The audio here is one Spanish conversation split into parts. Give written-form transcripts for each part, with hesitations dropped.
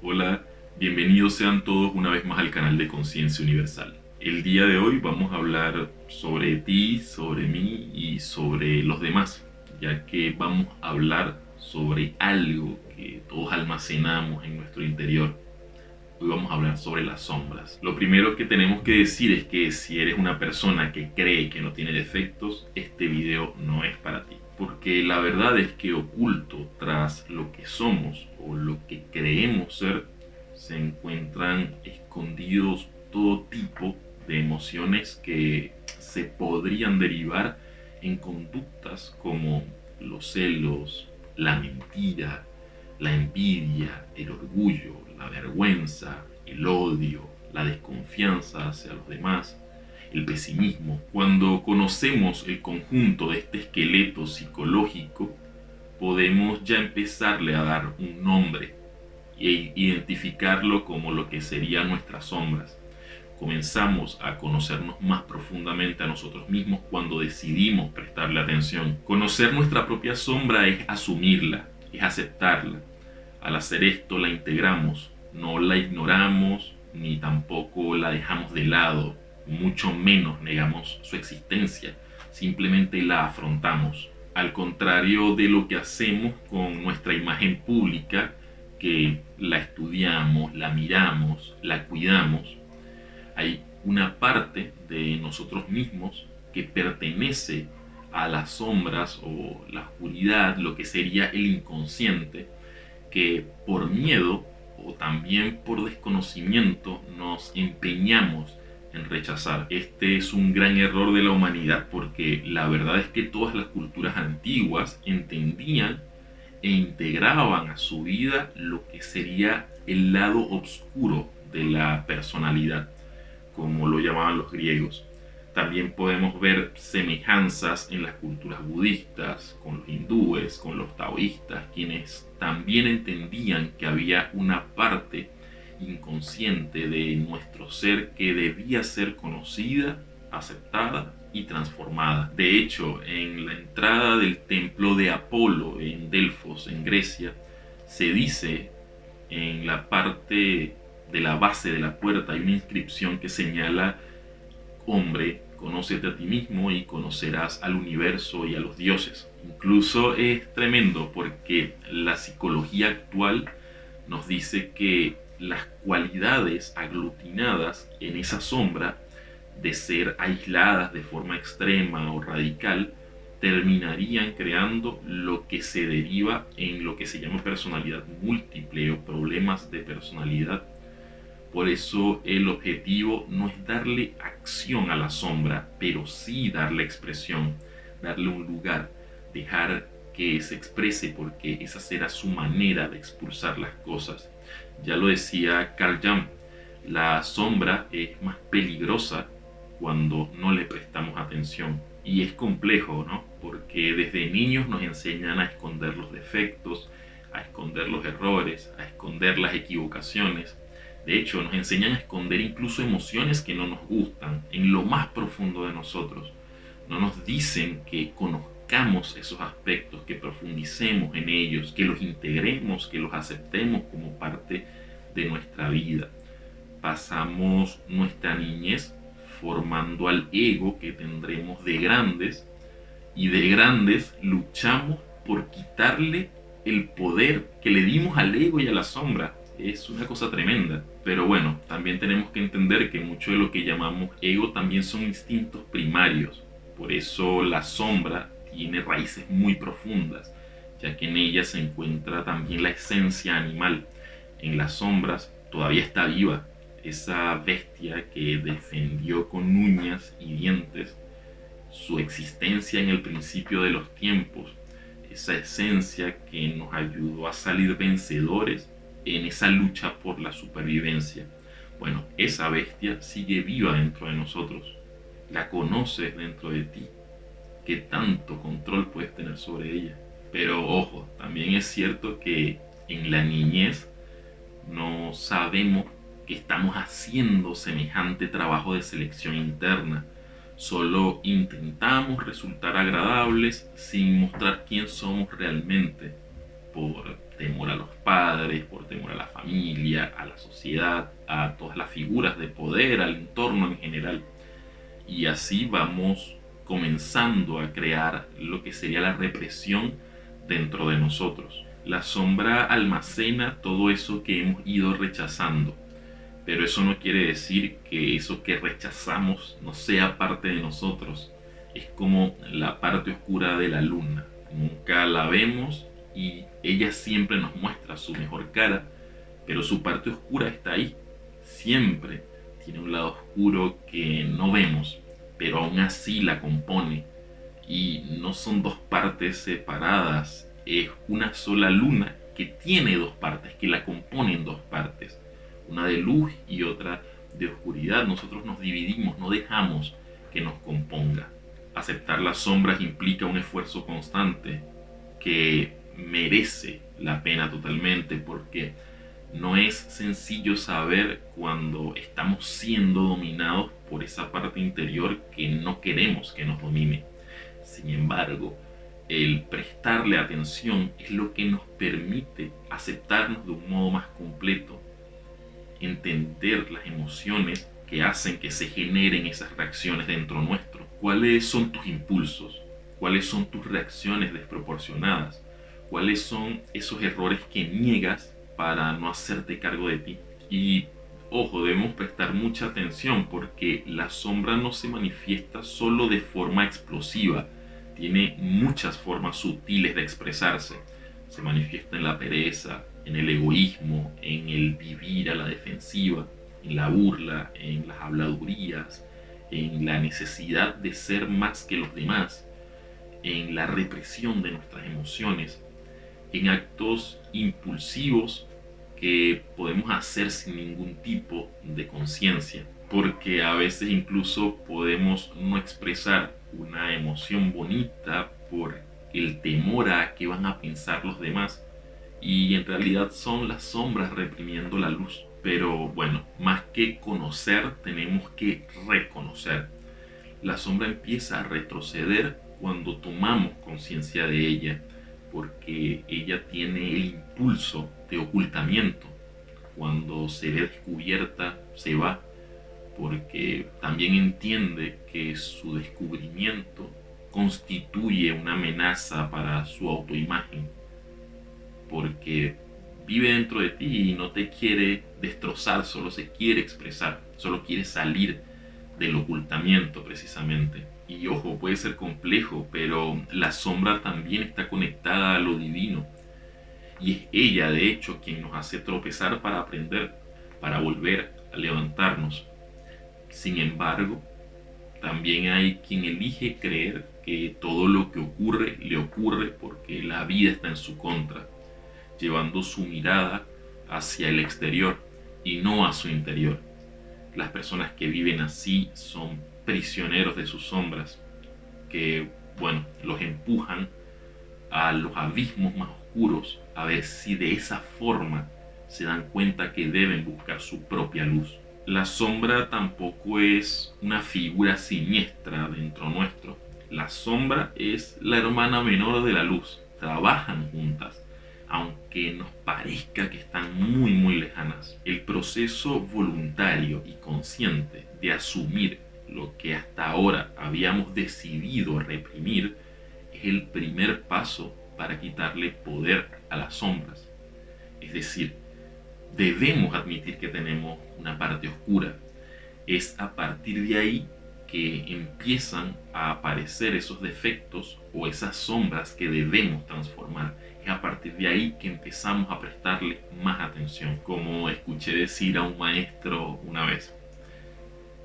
Hola, bienvenidos sean todos una vez más al canal de Conciencia Universal. El día de hoy vamos a hablar sobre ti, sobre mí y sobre los demás, ya que vamos a hablar sobre algo que todos almacenamos en nuestro interior. Hoy vamos a hablar sobre las sombras. Lo primero que tenemos que decir es que si eres una persona que cree que no tiene defectos, este video no es para ti. Porque la verdad es que oculto tras lo que somos o lo que creemos ser, se encuentran escondidos todo tipo de emociones que se podrían derivar en conductas como los celos, la mentira, la envidia, el orgullo, la vergüenza, el odio, la desconfianza hacia los demás, el pesimismo. Cuando conocemos el conjunto de este esqueleto psicológico, podemos ya empezarle a dar un nombre e identificarlo como lo que serían nuestras sombras. Comenzamos a conocernos más profundamente a nosotros mismos cuando decidimos prestarle atención. Conocer nuestra propia sombra es asumirla, es aceptarla. Al hacer esto la integramos, no la ignoramos ni tampoco la dejamos de lado, mucho menos negamos su existencia, simplemente la afrontamos. Al contrario de lo que hacemos con nuestra imagen pública, que la estudiamos, la miramos, la cuidamos, hay una parte de nosotros mismos que pertenece a las sombras o la oscuridad, lo que sería el inconsciente, que por miedo o también por desconocimiento nos empeñamos en rechazar. Este es un gran error de la humanidad porque la verdad es que todas las culturas antiguas entendían e integraban a su vida lo que sería el lado oscuro de la personalidad, como lo llamaban los griegos. También podemos ver semejanzas en las culturas budistas, con los hindúes, con los taoístas, quienes también entendían que había una parte inconsciente de nuestro ser que debía ser conocida, aceptada y transformada. De hecho, en la entrada del templo de Apolo en Delfos, en Grecia, se dice en la parte de la base de la puerta hay una inscripción que señala: hombre, conócete a ti mismo y conocerás al universo y a los dioses. Incluso es tremendo porque la psicología actual nos dice que las cualidades aglutinadas en esa sombra, de ser aisladas de forma extrema o radical, terminarían creando lo que se deriva en lo que se llama personalidad múltiple o problemas de personalidad. Por eso el objetivo no es darle acción a la sombra, pero sí darle expresión, darle un lugar, dejar que se exprese, porque esa será su manera de expulsar las cosas. Ya lo decía Carl Jung, la sombra es más peligrosa cuando no le prestamos atención. Y es complejo, ¿no? Porque desde niños nos enseñan a esconder los defectos, a esconder los errores, a esconder las equivocaciones. De hecho, nos enseñan a esconder incluso emociones que no nos gustan en lo más profundo de nosotros. No nos dicen que conozcamos esos aspectos, que profundicemos en ellos, que los integremos, que los aceptemos como parte de nuestra vida. Pasamos nuestra niñez formando al ego que tendremos de grandes, y de grandes luchamos por quitarle el poder que le dimos al ego y a la sombra. Es una cosa tremenda. Pero bueno, también tenemos que entender que mucho de lo que llamamos ego también son instintos primarios. Por eso la sombra tiene raíces muy profundas, ya que en ella se encuentra también la esencia animal. En las sombras todavía está viva esa bestia que defendió con uñas y dientes su existencia en el principio de los tiempos, esa esencia que nos ayudó a salir vencedores en esa lucha por la supervivencia. Bueno, esa bestia sigue viva dentro de nosotros, la conoces dentro de ti. ¿Qué tanto control puedes tener sobre ella? Pero ojo, también es cierto que en la niñez no sabemos que estamos haciendo semejante trabajo de selección interna. Solo intentamos resultar agradables sin mostrar quién somos realmente. por temor a los padres, por temor a la familia, a la sociedad, a todas las figuras de poder, al entorno en general. Y así vamos comenzando a crear lo que sería la represión dentro de nosotros. La sombra almacena todo eso que hemos ido rechazando, pero eso no quiere decir que eso que rechazamos no sea parte de nosotros. Es como la parte oscura de la luna. Nunca la vemos y ella siempre nos muestra su mejor cara, pero su parte oscura está ahí. Siempre tiene un lado oscuro que no vemos, pero aún así la compone. Y no son dos partes separadas, es una sola luna que tiene dos partes, que la componen dos partes, una de luz y otra de oscuridad. Nosotros nos dividimos, no dejamos que nos componga. Aceptar las sombras implica un esfuerzo constante que merece la pena totalmente, porque no es sencillo saber cuando estamos siendo dominados por esa parte interior que no queremos que nos domine. Sin embargo, el prestarle atención es lo que nos permite aceptarnos de un modo más completo, entender las emociones que hacen que se generen esas reacciones dentro nuestro. ¿Cuáles son tus impulsos? ¿Cuáles son tus reacciones desproporcionadas? ¿Cuáles son esos errores que niegas para no hacerte cargo de ti? Y ojo, debemos prestar mucha atención porque la sombra no se manifiesta solo de forma explosiva, tiene muchas formas sutiles de expresarse. Se manifiesta en la pereza, en el egoísmo, en el vivir a la defensiva, en la burla, en las habladurías, en la necesidad de ser más que los demás, en la represión de nuestras emociones, en actos impulsivos que podemos hacer sin ningún tipo de conciencia, porque a veces incluso podemos no expresar una emoción bonita por el temor a qué van a pensar los demás, y en realidad son las sombras reprimiendo la luz. Pero bueno, más que conocer, tenemos que reconocer. La sombra empieza a retroceder cuando tomamos conciencia de ella, porque ella tiene el impulso de ocultamiento. Cuando se ve descubierta, se va, porque también entiende que su descubrimiento constituye una amenaza para su autoimagen, porque vive dentro de ti y no te quiere destrozar, solo se quiere expresar, solo quiere salir del ocultamiento precisamente. Y ojo, puede ser complejo, pero la sombra también está conectada a lo divino. Y es ella, de hecho, quien nos hace tropezar para aprender, para volver a levantarnos. Sin embargo, también hay quien elige creer que todo lo que ocurre le ocurre porque la vida está en su contra, llevando su mirada hacia el exterior y no a su interior. Las personas que viven así son prisioneros de sus sombras, que, bueno, los empujan a los abismos más oscuros, a ver si de esa forma se dan cuenta que deben buscar su propia luz. La sombra tampoco es una figura siniestra dentro nuestro. La sombra es la hermana menor de la luz. Trabajan juntas, aunque nos parezca que están muy lejanas. El proceso voluntario y consciente de asumir lo que hasta ahora habíamos decidido reprimir es el primer paso para quitarle poder a las sombras. Es decir, debemos admitir que tenemos una parte oscura. Es a partir de ahí que empiezan a aparecer esos defectos o esas sombras que debemos transformar. Es a partir de ahí que empezamos a prestarle más atención. Como escuché decir a un maestro una vez,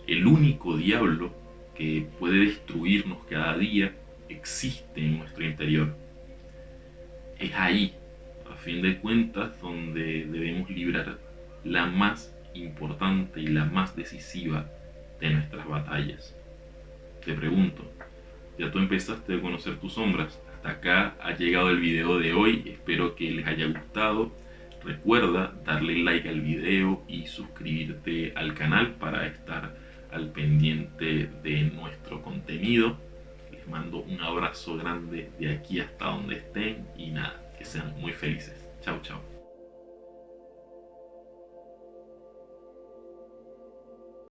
el único diablo que puede destruirnos cada día existe en nuestro interior. Es ahí, a fin de cuentas, donde debemos librar la más importante y la más decisiva de nuestras batallas. Te pregunto, ¿ya tú empezaste a conocer tus sombras? Hasta acá ha llegado el video de hoy, espero que les haya gustado. Recuerda darle like al video y suscribirte al canal para estar al pendiente de nuestro contenido. Les mando un abrazo grande de aquí hasta donde estén y nada, que sean muy felices. Chao, chao.